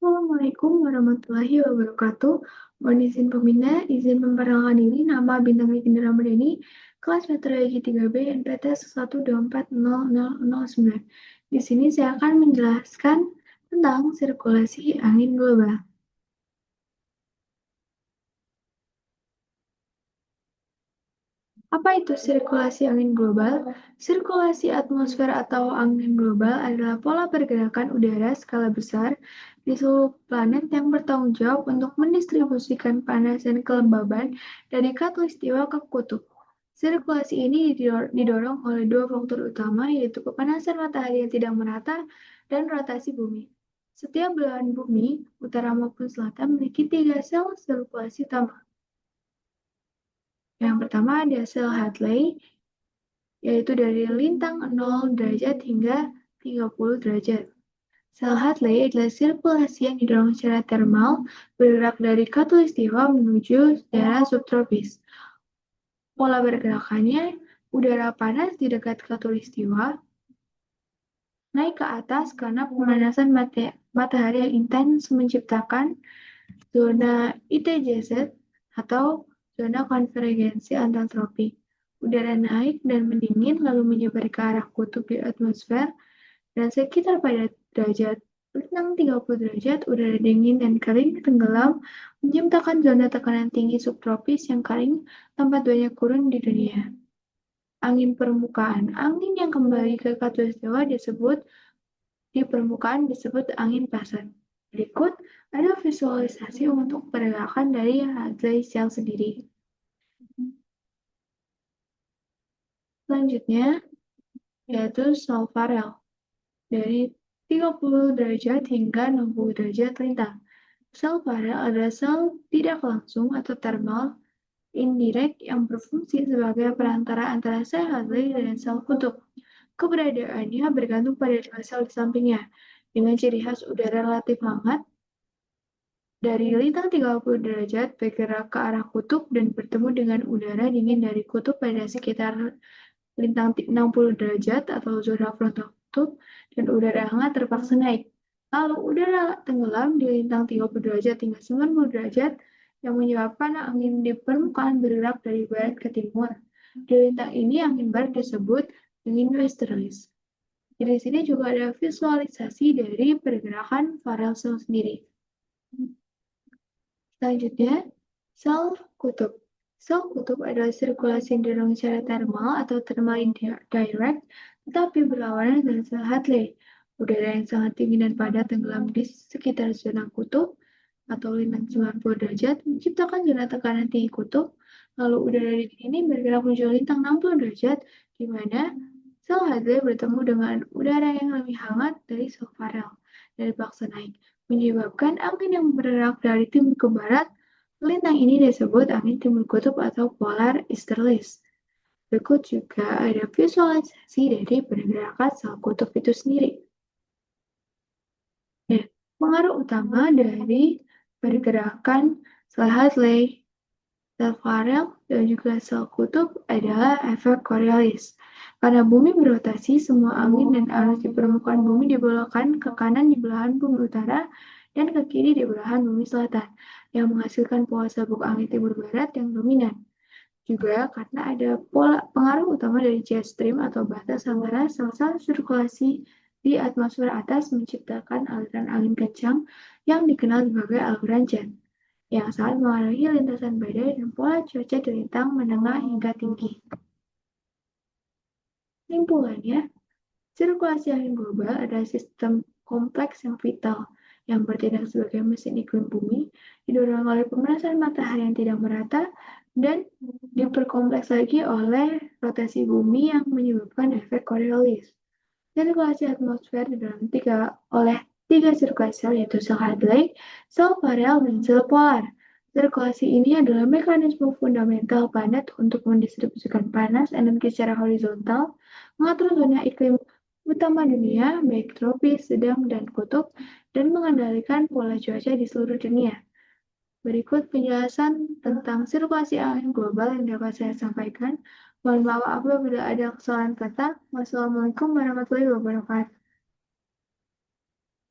Assalamualaikum warahmatullahi wabarakatuh. Mohon izin pembina, izin memperkenalkan diri, nama Bintang Wiki Ramadhani, kelas Meteorologi 3B NPT 1240009. Di sini saya akan menjelaskan tentang sirkulasi angin global. Apa itu sirkulasi angin global? Sirkulasi atmosfer atau angin global adalah pola pergerakan udara skala besar di seluruh planet yang bertanggung jawab untuk mendistribusikan panas dan kelembaban dari khatulistiwa ke kutub. Sirkulasi ini didorong oleh dua faktor utama, yaitu kepanasan matahari yang tidak merata dan rotasi bumi. Setiap belahan bumi, utara maupun selatan, memiliki tiga sel sirkulasi utama. Yang pertama ada sel Hadley, yaitu dari lintang 0 derajat hingga 30 derajat. Sel Hadley adalah sirkulasi yang didorong secara termal bergerak dari khatulistiwa menuju daerah subtropis. Pola pergerakannya, udara panas di dekat khatulistiwa naik ke atas karena pemanasan matahari yang intens menciptakan zona ITJZ atau zona konvergensi antantropik. Udara naik dan mendingin lalu menyebar ke arah kutub di atmosfer dan sekitar pada derajat lintang 30 derajat, udara dingin dan kering tenggelam menciptakan zona tekanan tinggi subtropis yang kering, tempat banyak gurun di dunia. Angin permukaan. Angin yang kembali ke khatulistiwa di permukaan disebut angin pasat. Berikut ada visualisasi untuk pergerakan dari Hadley cell sendiri. Selanjutnya, yaitu Solfarel. Dari 30 derajat hingga 60 derajat lintang. Sel parel adalah sel tidak langsung atau thermal indirect yang berfungsi sebagai perantara antara sel Hadley dan sel kutub. Keberadaannya bergantung pada dua sel di sampingnya, dengan ciri khas udara relatif hangat dari lintang 30 derajat bergerak ke arah kutub dan bertemu dengan udara dingin dari kutub pada sekitar lintang 60 derajat atau zona frontal kutub, dan udara hangat terpaksa naik. Lalu udara tenggelam di lintang 30 derajat hingga 90 derajat yang menyebabkan angin di permukaan bergerak dari barat ke timur. Di lintang ini angin barat disebut angin westerlies. Di sini juga ada visualisasi dari pergerakan Farel cell sendiri. Selanjutnya, sel kutub. Sel kutub adalah sirkulasi yang didorong secara termal atau thermal indirect, tetapi berlawanan dengan sel Hadley. Udara yang sangat dingin dan padat tenggelam di sekitar zona kutub atau lintang 90 derajat menciptakan zona tekanan tinggi kutub, lalu udara dingin ini bergerak menuju lintang 60 derajat, di mana sel Hadley bertemu dengan udara yang lebih hangat dari sel Farel dan dipaksa naik, menyebabkan angin yang bergerak dari timur ke barat. Lintang ini disebut angin timur kutub atau polar easterlies. Berikut juga ada visualisasi dari pergerakan sel kutub itu sendiri. Nah, pengaruh utama dari pergerakan sel Hadley, sel Farel, dan juga sel kutub adalah efek Coriolis. Karena bumi berotasi, semua angin dan arus di permukaan bumi dibelokkan ke kanan di belahan bumi utara dan ke kiri di belahan bumi selatan, yang menghasilkan pola sabuk angin timur barat yang dominan. Juga karena ada pola pengaruh utama dari jet stream atau batas antara sel-sel sirkulasi di atmosfer atas menciptakan aliran angin kencang yang dikenal sebagai aliran jet, yang sangat mengaruhi lintasan badai dan pola cuaca di lintang menengah hingga tinggi. Kesimpulannya, sirkulasi angin global adalah sistem kompleks yang vital yang bertindak sebagai mesin iklim bumi, didorong oleh pemanasan matahari yang tidak merata dan diperkompleks lagi oleh rotasi bumi yang menyebabkan efek Coriolis. Sirkulasi atmosfer didorong oleh tiga sirkulasi sel, yaitu sel Hadley, sel Farel, dan sel polar. Sirkulasi ini adalah mekanisme fundamental planet untuk mendistribusikan panas energi secara horizontal, mengatur zona iklim utama dunia, baik tropis, sedang, dan kutub, dan mengendalikan pola cuaca di seluruh dunia. Berikut penjelasan tentang sirkulasi angin global yang dapat saya sampaikan. Mohon maaf apabila ada kesalahan kata. Wassalamualaikum warahmatullahi wabarakatuh.